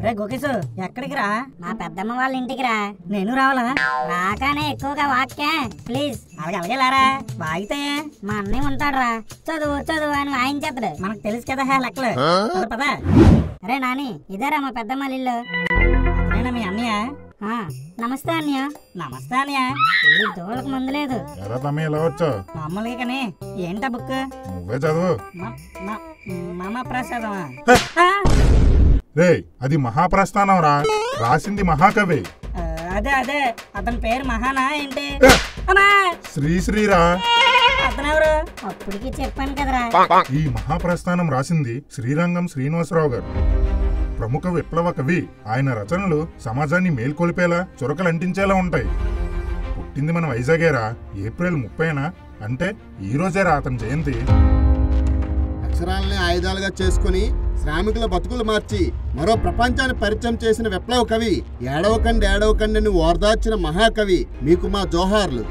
రే గోకేశ్ ఎక్కడికి రా? మా పెద్దమ్మ వాళ్ళ ఇంటికి రా. నేను రావాలా? రాగానే ఎక్కువగా వాక్యా ప్లీజ్. అలాగే లారా వాగితే మా అన్నయ్య ఉంటాడు రా, చదువు చదువు అని వాయించేస్తాడు. మనకు తెలుసు కదా లెక్కలు. పదా రే నాని, ఇదేరా మా పెద్దమ్మ ఇల్లు. అతనేనా మీ అన్నయ్య? నమస్తే అన్నయ్య. నమస్తే అన్నయ్య. ఈ దోళ్ళకు మందు లేదు. ఎలా తమ్మి ఇలా వచ్చావు? మామూలుగా కానీ ఏంటా బుక్? నువ్వే చదువు. మామ ప్రసాదమా? రే అది మహాప్రస్థానం రా, రాసింది మహాకవి. అదే అతని పేరు మహానా ఏంటి? శ్రీశ్రీరా. అతనెవరు? అప్పటికి చెప్పాను కదరా. ఈ మహాప్రస్థానం రాసింది శ్రీరంగం శ్రీనివాసరావు గారు, ప్రముఖ విప్లవ కవి. ఆయన రచనలు సమాజాన్ని మేల్కొలిపేలా చురకలంటించేలా ఉంటాయి. పుట్టింది మన వైజాగేరా, ఏప్రిల్ 30న, అంటే ఈ రోజేరా అతని జయంతి. అక్షరాలని ఆయుధాలుగా చేసుకుని శ్రామికుల బతుకులు మార్చి మరో ప్రపంచాన్ని పరిచయం చేసిన విప్లవ కవి, ఏడవకండి ఏడవకండి అని ఓర్దార్చిన మహాకవి, మీకు మా జోహార్లు.